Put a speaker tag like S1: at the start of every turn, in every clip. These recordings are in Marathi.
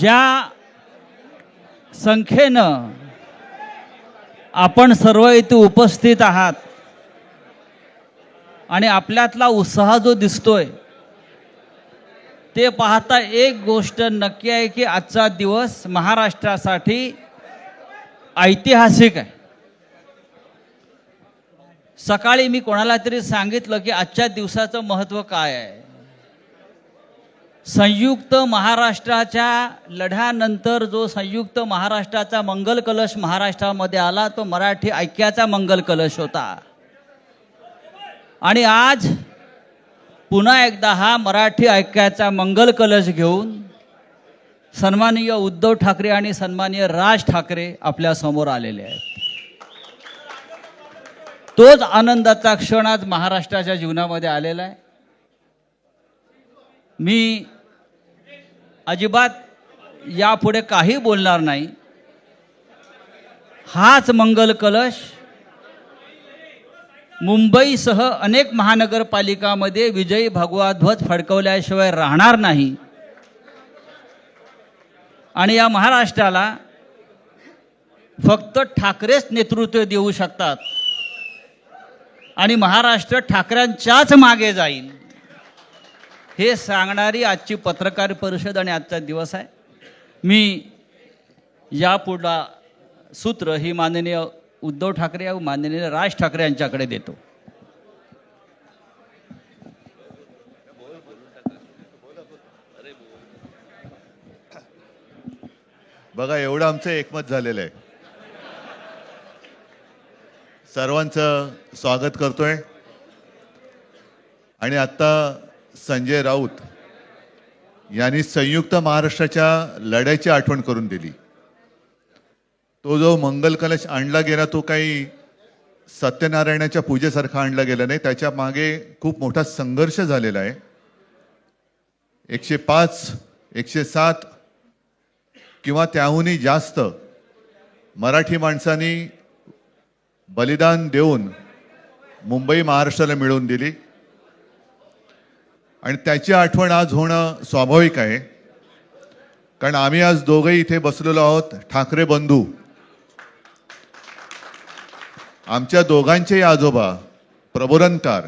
S1: ज्या संख्येनं आपण सर्व इथे उपस्थित आहात आणि आपल्यातला उत्साह जो दिसतोय ते पाहता एक गोष्ट नक्की आहे की आजचा दिवस महाराष्ट्रासाठी ऐतिहासिक आहे. सकाळी मी कोणाला तरी सांगितलं की आजच्या दिवसाचं महत्त्व काय आहे. संयुक्त महाराष्ट्राच्या लढ्यानंतर जो संयुक्त महाराष्ट्राचा मंगल कलश महाराष्ट्रामध्ये आला तो मराठी ऐक्याचा मंगल कलश होता. आणि आज पुन्हा एकदा हा मराठी ऐक्याचा मंगल कलश घेऊन सन्माननीय उद्धव ठाकरे आणि सन्माननीय राज ठाकरे आपल्या समोर आलेले आहेत. तोच आनंदाचा क्षण आज महाराष्ट्राच्या जीवनामध्ये आलेला आहे. मी अजिबात यापुढे काही बोलणार नाही. हाच मंगल कलश मुंबईसह अनेक महानगरपालिकामध्ये विजयी भगवा ध्वज फडकवल्याशिवाय राहणार नाही. आणि या महाराष्ट्राला फक्त ठाकरेच नेतृत्व देऊ शकतात आणि महाराष्ट्र ठाकरेंच्याच मागे जाईल हे सांगणारी आजची पत्रकार परिषद आणि आजचा दिवस आहे. मी यापुढला सूत्र ही माननीय उद्धव ठाकरे व माननीय राज ठाकरे यांच्याकडे देतो.
S2: बघा एवढं आमचं एकमत झालेलं आहे. सर्वांचं स्वागत करतोय. आणि आता संजय राऊत यांनी संयुक्त महाराष्ट्राच्या लढ्याची आठवण करून दिली. तो जो मंगल कलश आणला गेला तो काही सत्यनारायणाच्या पूजेसारखा आणला गेला नाही. त्याच्या मागे खूप मोठा संघर्ष झालेला आहे. 105 107 किंवा त्याहूनही जास्त मराठी माणसांनी बलिदान देऊन मुंबई महाराष्ट्राला मिळवून दिली आणि त्याची आठवण आज होणं स्वाभाविक आहे. कारण आम्ही आज दोघंही इथे बसलेलो आहोत ठाकरे बंधू. आमच्या दोघांचेही आजोबा प्रबोधनकार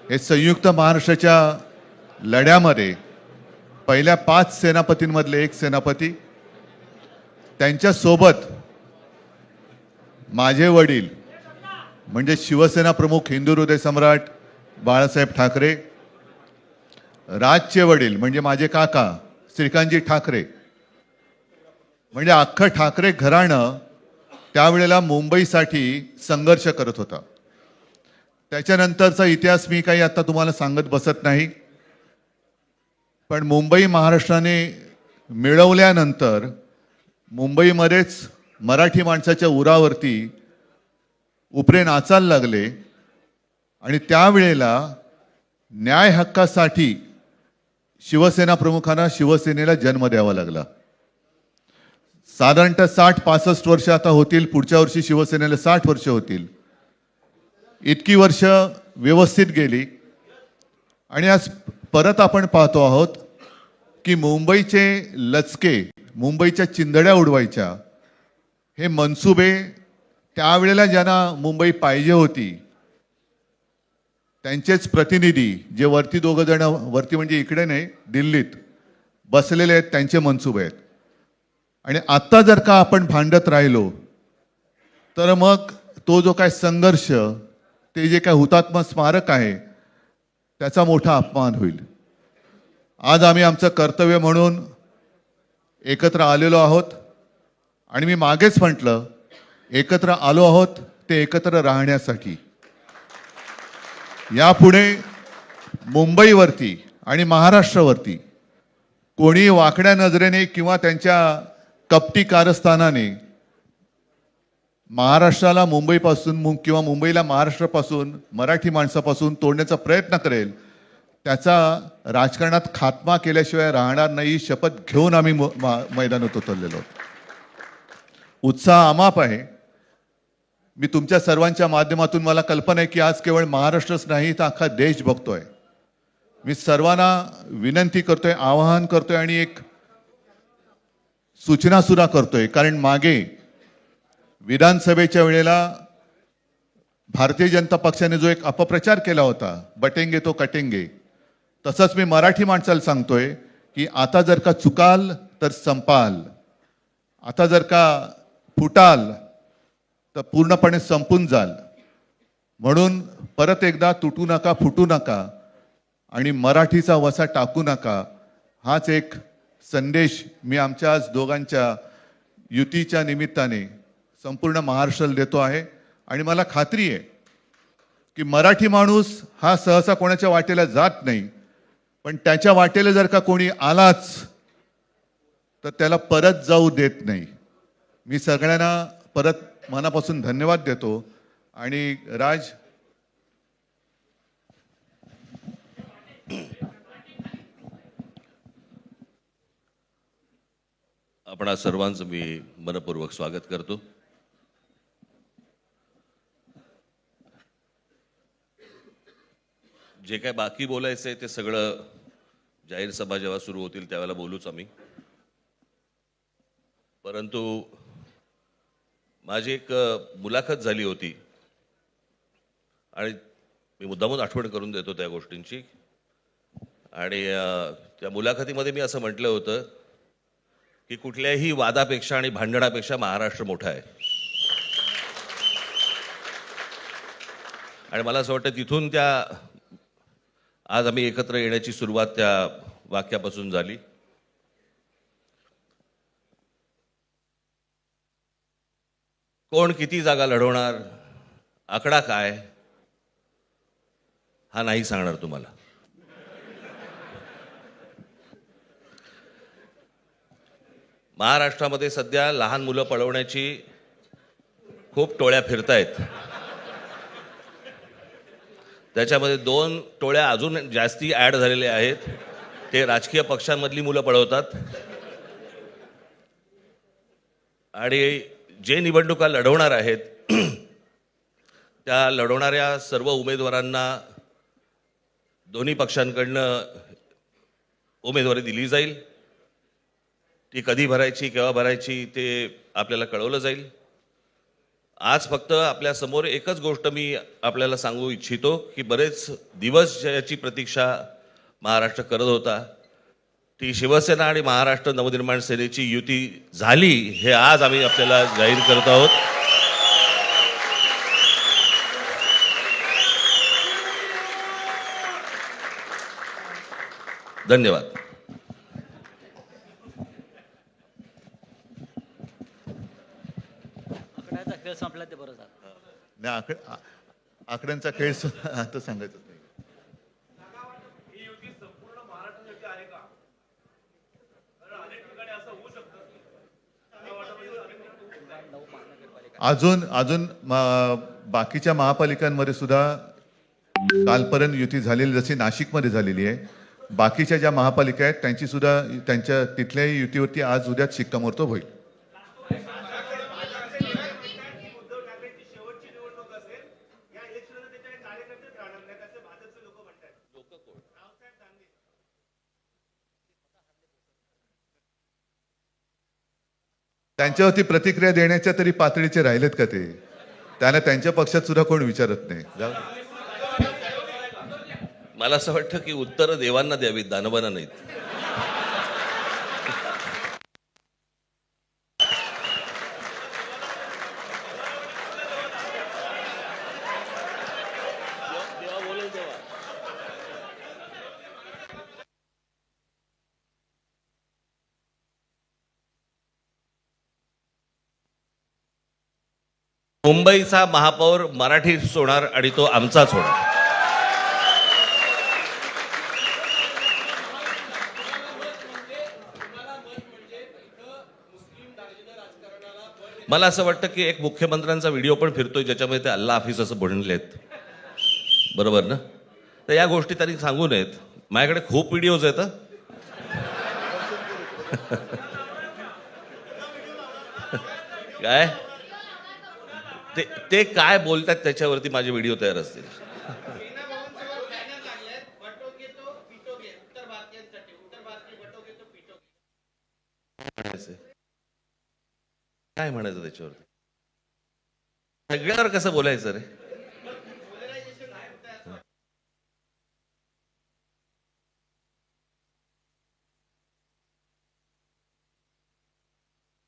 S2: हे संयुक्त महाराष्ट्राच्या लढ्यामध्ये पहिल्या 5 सेनापतींमधले एक सेनापती. त्यांच्यासोबत माझे वडील म्हणजे शिवसेना प्रमुख हिंदू हृदय सम्राट बाळासाहेब ठाकरे, राजचे वडील म्हणजे माझे काका श्रीकांतजी ठाकरे, म्हणजे अख्खं ठाकरे घराणं त्यावेळेला मुंबईसाठी संघर्ष करत होता. त्याच्यानंतरचा इतिहास मी काही आता तुम्हाला सांगत बसत नाही. पण मुंबई महाराष्ट्राने मिळवल्यानंतर मुंबईमध्येच मराठी माणसाच्या उरावरती उपरे नाचायला लागले आणि त्यावेळेला न्याय हक्कासाठी शिवसेना प्रमुखांना शिवसेनेला जन्म द्यावा लागला. साधारणतः 60-65 वर्ष आता होतील. पुढच्या वर्षी शिवसेनेला 60 वर्ष होतील. इतकी वर्ष व्यवस्थित गेली आणि आज परत आपण पाहतो आहोत की मुंबईचे लचके, मुंबईच्या चिंधड्या उडवायच्या हे मनसुबे त्यावेळेला ज्यांना मुंबई पाहिजे होती त्यांचेच प्रतिनिधी जे वरती दोघं जण, वरती म्हणजे इकडे नाही दिल्लीत बसलेले आहेत, त्यांचे मनसुबे आहेत. आणि आत्ता जर का आपण भांडत राहिलो तर मग तो जो काय संघर्ष, ते जे काय हुतात्मा स्मारक आहे त्याचा मोठा अपमान होईल. आज आम्ही आमचं कर्तव्य म्हणून एकत्र आलेलो आहोत आणि मी मागेच म्हटलं एकत्र आलो आहोत ते एकत्र राहण्यासाठी. यापुढे मुंबईवरती आणि महाराष्ट्रावरती कोणी वाकड्या नजरेने किंवा त्यांच्या कपटी कारस्थानाने महाराष्ट्राला मुंबईपासून किंवा मुंबईला महाराष्ट्रापासून, मराठी माणसापासून तोडण्याचा प्रयत्न करेल त्याचा राजकारणात खात्मा केल्याशिवाय राहणार नाही. शपथ घेऊन आम्ही मैदानात उतरलेलो. उत्साह अमाप आहे. मी तुमच्या सर्वांच्या माध्यमातून, मला कल्पना आहे की आज केवळ महाराष्ट्रच नाही तर अख्खा देश बघतोय. मी सर्वांना विनंती करतोय, आवाहन करतोय आणि एक सूचना सुद्धा करतोय. कारण मागे विधानसभेच्या वेळेला भारतीय जनता पक्षाने जो एक अपप्रचार केला होता, बटेंगे तो कटेंगे, तसंच मी मराठी माणसाला सांगतोय की आता जर का चुकाल तर संपाल, आता जर का फुटाल तर पूर्णपणे संपून जाल. म्हणून परत एकदा तुटू नका, फुटू नका आणि मराठीचा वसा टाकू नका, हाच एक संदेश मी आमच्या आज दोघांच्या युतीच्या निमित्ताने संपूर्ण महाराष्ट्राला देतो आहे. आणि मला खात्री आहे की मराठी माणूस हा सहसा कोणाच्या वाटेला जात नाही, पण त्याच्या वाटेला जर का कोणी आलाच तर त्याला परत जाऊ देत नाही. मी सगळ्यांना परत मनापासून धन्यवाद देतो. आणि राज,
S3: आपणा सर्वांचं मी मनपूर्वक स्वागत करतो. जे काय बाकी बोलायचं आहे ते सगळं जाहीर सभा जेव्हा सुरू होतील त्यावेळेला बोलूच आम्ही. परंतु माझी एक मुलाखत झाली होती आणि मी मुद्दामून आठवण करून देतो त्या गोष्टींची. आणि त्या मुलाखतीमध्ये मी असं म्हटलं होतं की कुठल्याही वादापेक्षा आणि भांडणापेक्षा महाराष्ट्र मोठा आहे. आणि मला असं वाटतं तिथून त्या आज आम्ही एकत्र येण्याची सुरुवात त्या वाक्यापासून झाली. कोण किती जागा लढवणार, आकडा काय, हा नाही सांगणार तुम्हाला. महाराष्ट्रामध्ये सध्या लहान मुलं पळवण्याची खूप टोळ्या फिरतायत. त्याच्यामध्ये 2 टोळ्या अजून जास्ती ऍड झालेल्या आहेत. ते राजकीय पक्षांमधली मुलं पळवतात आणि जे निवडणुका लढवणार आहेत त्या लढवणाऱ्या सर्व उमेदवारांना दोन्ही पक्षांकडनं उमेदवारी दिली जाईल. ती कधी भरायची, केव्हा भरायची ते आपल्याला कळवलं जाईल. आज फक्त आपल्या समोर एकच गोष्ट मी आपल्याला सांगू इच्छितो की बरेच दिवस याची प्रतीक्षा महाराष्ट्र करत होता. ती शिवसेना आणि महाराष्ट्र नवनिर्माण सेनेची युती झाली हे आज आम्ही आपल्याला जाहीर करत आहोत. धन्यवाद.
S1: आकड्याचा खेळ संपला ते बरं झालं.
S2: नाही, आकड्यांचा खेळ आता सांगायचं नाही. अजून अजून बाकीच्या महापालिकांमध्ये सुद्धा कालपर्यंत युती झालेली, जशी नाशिकमध्ये झालेली आहे, बाकीच्या ज्या महापालिका आहेत त्यांची सुद्धा त्यांच्या तिथल्याही युतीवरती आज उद्या शिक्कामोर्तब होईल. त्यांच्यावरती प्रतिक्रिया देण्याच्या तरी पातळीचे राहिलेत का ते? त्याला त्यांच्या पक्षात सुद्धा कोण विचारत नाही.
S3: मला असं वाटतं की उत्तरं देवांना द्यावीत, दानवांना नाहीत. मुंबईचा महापौर मराठीच होणार आणि तो आमचाच होणार. मला असं वाटतं की एक मुख्यमंत्र्यांचा व्हिडिओ पण फिरतोय ज्याच्यामध्ये ते अल्ला हाफिज असं बनलेत, बरोबर ना? तर या गोष्टी त्यांनी सांगू नयेत. माझ्याकडे खूप व्हिडिओज आहेत. काय ते काय बोलतात त्याच्यावरती माझे व्हिडिओ तयार असतील. काय म्हणायचं त्याच्यावर? सगळ्यावर कसं बोलायचं रे?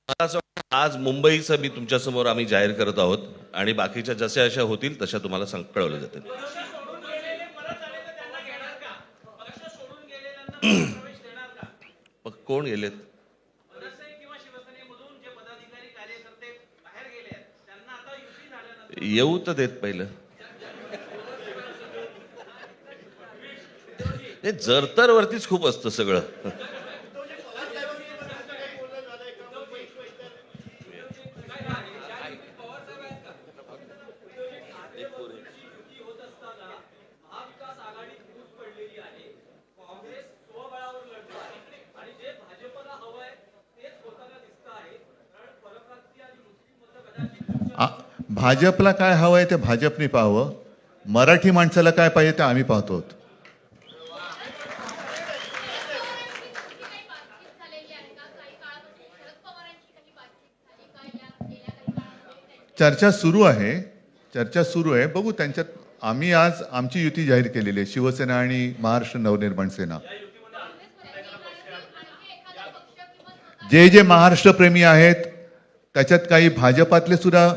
S3: मला असं वाटतं आज मुंबईचं मी तुमच्यासमोर आम्ही जाहीर करत आहोत आणि बाकीच्या जशा अशा होतील तशा तुम्हाला कळवलं जातील. मग कोण गेलेत? येऊ तर देत पहिलं. हे जरतर वरतीच खूप असतं सगळं.
S2: भाजपला काय हवंय ते भाजपने पाहावं, मराठी माणसाला काय पाहिजे ते आम्ही पाहतो. चर्चा सुरू आहे, बघू त्यांच्यात. आम्ही आज आमची युती जाहीर केलेली आहे, शिवसेना आणि महाराष्ट्र नवनिर्माण सेना. जे जे महाराष्ट्र प्रेमी आहेत त्याच्यात काही भाजपातले सुद्धा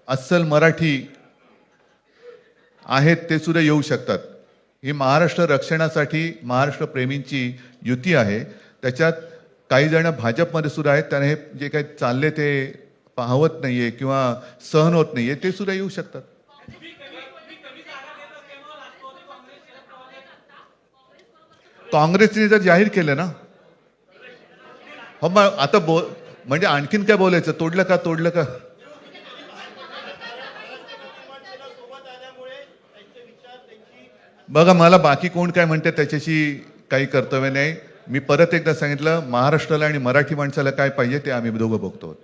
S2: अस्सल मराठी आहेत, ते सुद्धा येऊ शकतात. ही महाराष्ट्र रक्षणासाठी महाराष्ट्र प्रेमींची युती आहे. त्याच्यात काही जण भाजपमध्ये सुद्धा आहेत, त्यांना हे जे काही चालले ते पाहवत नाहीये किंवा सहन होत नाहीये, ते सुद्धा येऊ शकतात. काँग्रेसने जर जाहीर केलं ना, हो मग आता म्हणजे आणखीन काय बोलायचं? तोडलं का? बघा, मला बाकी कोण काय म्हणते त्याच्याशी काही कर्तव्य नाही. मी परत एकदा सांगितलं, महाराष्ट्राला आणि मराठी माणसाला काय पाहिजे ते आम्ही दोघं बघतो.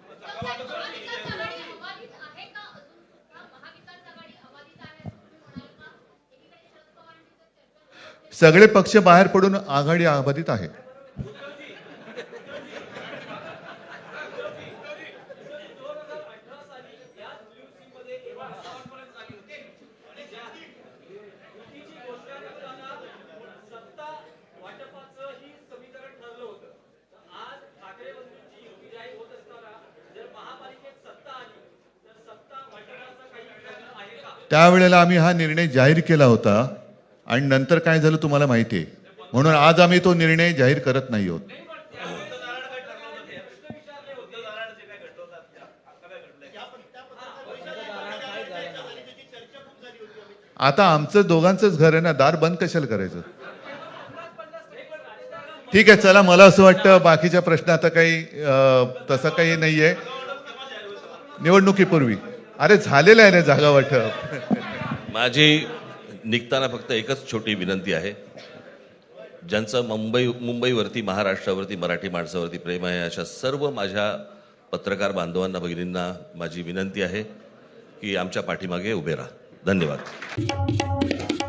S2: सगळे पक्ष बाहेर पडून आघाडी अबाधित आहे. त्यावेळेला आम्ही हा निर्णय जाहीर केला होता आणि नंतर काय झालं तुम्हाला माहिती आहे. म्हणून आज आम्ही तो निर्णय जाहीर करत नाही आहोत. आता आमचं दोघांचंच घर आहे ना, दार बंद कशाला करायचं? ठीक आहे, चला. मला असं वाटतं बाकीच्या प्रश्न आता काही तसं काही नाहीये. निवडणुकीपूर्वी अरे झालेलं आहे ना जागा वाटप.
S3: माझी निघताना फक्त एकच छोटी विनंती आहे. ज्यांचं मुंबईवरती, महाराष्ट्रावरती, मराठी माणसावरती प्रेम आहे, अशा सर्व माझ्या पत्रकार बांधवांना, भगिनींना माझी विनंती आहे की आमच्या पाठीमागे उभे राहा. धन्यवाद.